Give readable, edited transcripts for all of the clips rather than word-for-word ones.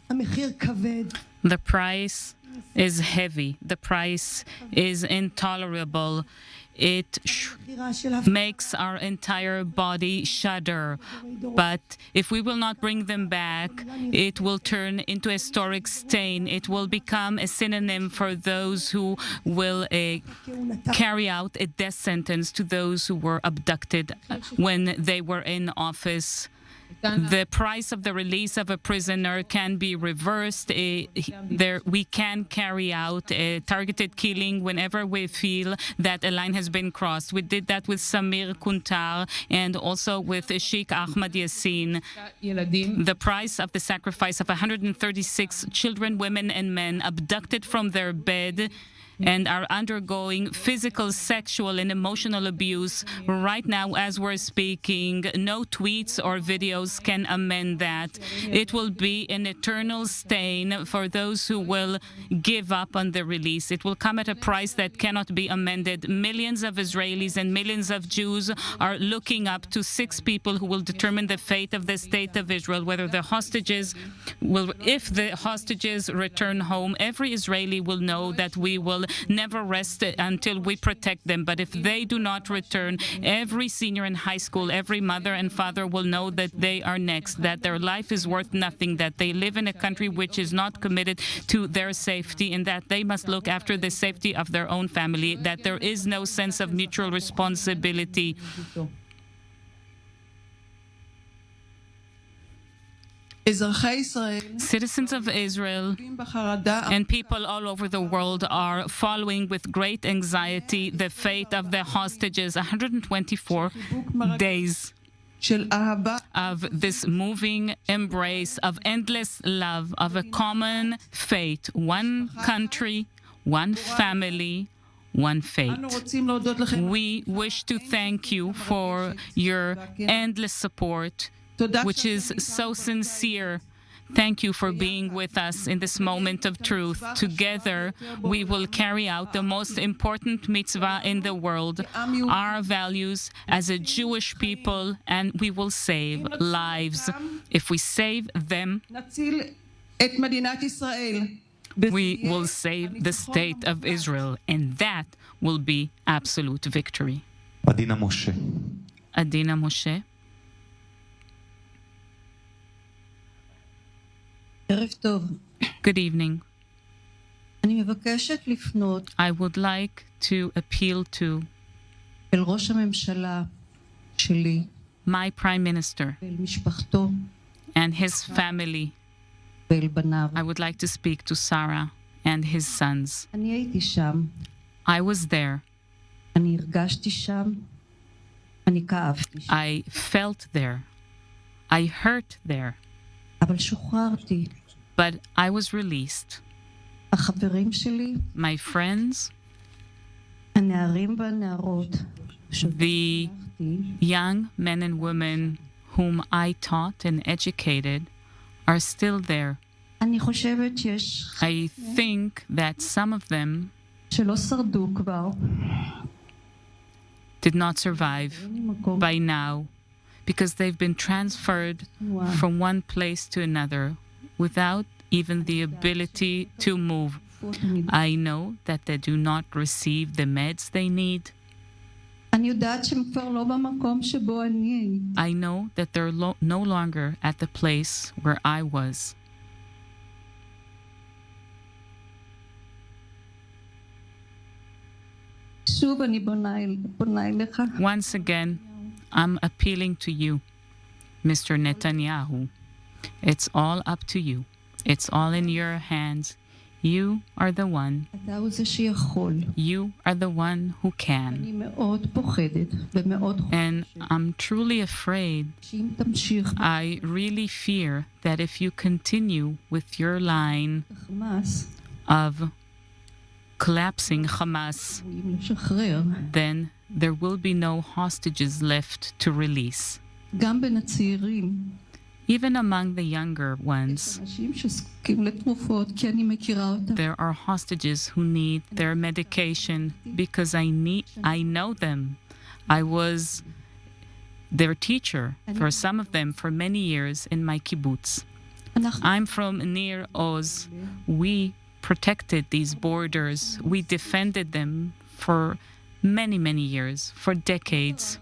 The price is heavy. The price is intolerable. It makes our entire body shudder. But if we will not bring them back, it will turn into a historic stain. It will become a synonym for those who will carry out a death sentence to those who were abducted when they were in office. The price of the release of a prisoner can be reversed. We can carry out a targeted killing whenever we feel that a line has been crossed. We did that with Samir Kuntar and also with Sheikh Ahmad Yassin. The price of the sacrifice of 136 children, women, and men abducted from their bed and are undergoing physical, sexual, and emotional abuse right now as we're speaking. No tweets or videos can amend that. It will be an eternal stain for those who will give up on the release. It will come at a price that cannot be amended. Millions of Israelis and millions of Jews are looking up to 6 people who will determine the fate of the state of Israel, whether the hostages will, if the hostages return home, every Israeli will know that we will never rest until we protect them. But if they do not return, every senior in high school, every mother and father will know that they are next, that their life is worth nothing, that they live in a country which is not committed to their safety, and that they must look after the safety of their own family, that there is no sense of mutual responsibility. Citizens of Israel and people all over the world are following with great anxiety the fate of the hostages. 124 days of this moving embrace of endless love, of a common fate, one country, one family, one fate. We wish to thank you for your endless support, which is so sincere. Thank you for being with us in this moment of truth. Together, we will carry out the most important mitzvah in the world, our values as a Jewish people, and we will save lives. If we save them, we will save the state of Israel, and that will be absolute victory. Adina Moshe. Adina Moshe. Good evening. I would like to appeal to my Prime Minister and his family. I would like to speak to Sarah and his sons. I was there. I felt there. I hurt there. But I was released. My friends, the young men and women whom I taught and educated, are still there. I think that some of them did not survive by now, because they've been transferred from one place to another without even the ability to move. I know that they do not receive the meds they need. I know that they're no longer at the place where I was. Once again, I'm appealing to you, Mr. Netanyahu. It's all up to you. It's all in your hands. You are the one. You are the one who can. And I'm truly afraid. I really fear that if you continue with your line of collapsing Hamas, then there will be no hostages left to release. Even among the younger ones, there are hostages who need their medication because I know them. I was their teacher for some of them for many years in my kibbutz. I'm from near Oz. We protected these borders. We defended them for many, many years, for decades.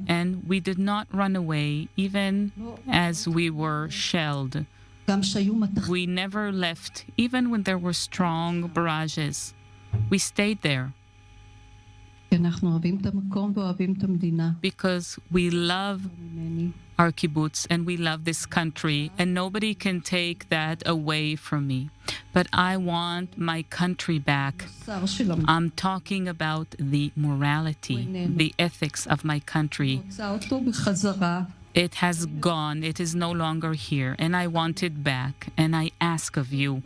And we did not run away, even as we were shelled. We never left, even when there were strong barrages. We stayed there. Because we love our kibbutz and we love this country, and nobody can take that away from me. But I want my country back. I'm talking about the morality, the ethics of my country. It has gone. It is no longer here, and I want it back. And I ask of you,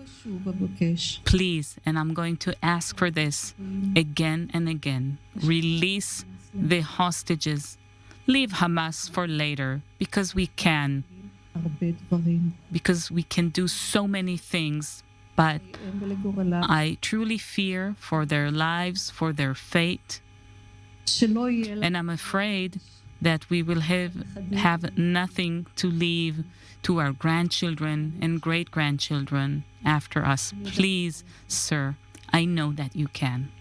please, and I'm going to ask for this again and again, release the hostages. Leave Hamas for later, because we can. Because we can do so many things. But I truly fear for their lives, for their fate. And I'm afraid that we will have nothing to leave to our grandchildren and great-grandchildren after us. Please, sir, I know that you can.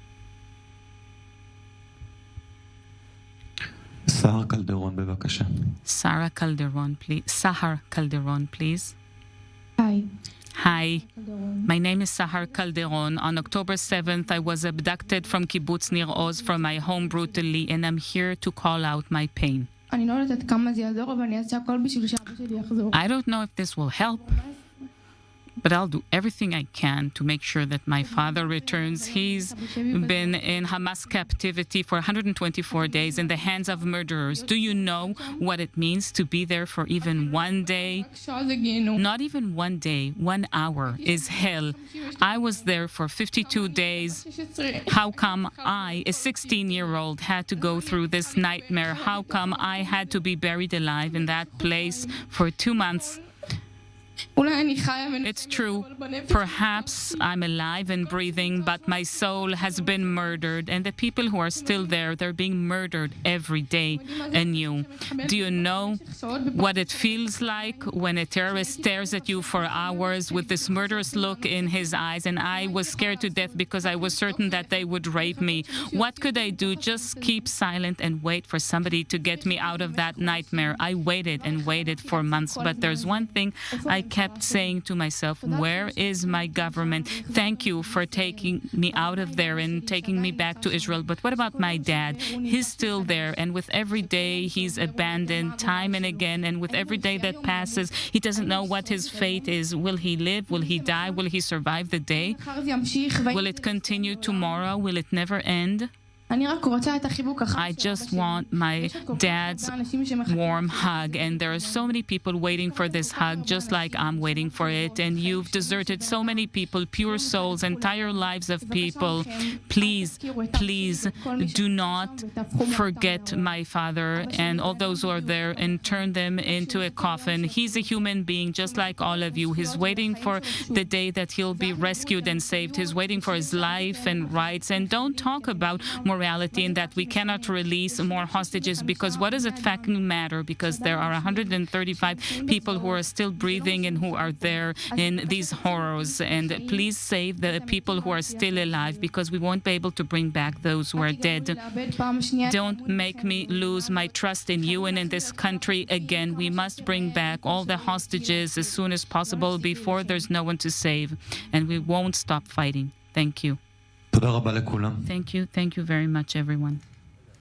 Sarah Calderon, בבקשה. Sarah Calderon, please. Sahar Calderon, please. Hi. Hi, my name is Sahar Calderon. On October 7th, I was abducted from kibbutz Nir Oz, from my home brutally, and I'm here to call out my pain. אני לא יודעת כמה זה יעזור, אבל אני אעשה הכל בשביל שאבא שלי יחזור. I don't know if this will help, but I'll do everything I can to make sure that my father returns. He's been in Hamas captivity for 124 days in the hands of murderers. Do you know what it means to be there for even one day? Not even one day, 1 hour is hell. I was there for 52 days. How come I, a 16-year-old, had to go through this nightmare? How come I had to be buried alive in that place for 2 months? It's true. Perhaps I'm alive and breathing, but my soul has been murdered. And the people who are still there, they're being murdered every day anew. Do you know what it feels like when a terrorist stares at you for hours with this murderous look in his eyes? And I was scared to death because I was certain that they would rape me. What could I do? Just keep silent and wait for somebody to get me out of that nightmare. I waited and waited for months, but there's one thing I kept saying to myself, where is my government? Thank you for taking me out of there and taking me back to Israel. But what about my dad? He's still there, and with every day he's abandoned time and again, and with every day that passes, he doesn't know what his fate is. Will he live? Will he die? Will he survive the day? Will it continue tomorrow? Will it never end? I just want my dad's warm hug, and there are so many people waiting for this hug, just like I'm waiting for it. And you've deserted so many people, pure souls, entire lives of people. Please, please do not forget my father and all those who are there and turn them into a coffin. He's a human being just like all of you. He's waiting for the day that he'll be rescued and saved. He's waiting for his life and rights. And don't talk about morality and that we cannot release more hostages, because what does it fucking matter? Because there are 135 people who are still breathing and who are there in these horrors. And please save the people who are still alive, because we won't be able to bring back those who are dead. Don't make me lose my trust in you and in this country again. We must bring back all the hostages as soon as possible before there's no one to save. And we won't stop fighting. Thank you. Thank you very much, everyone.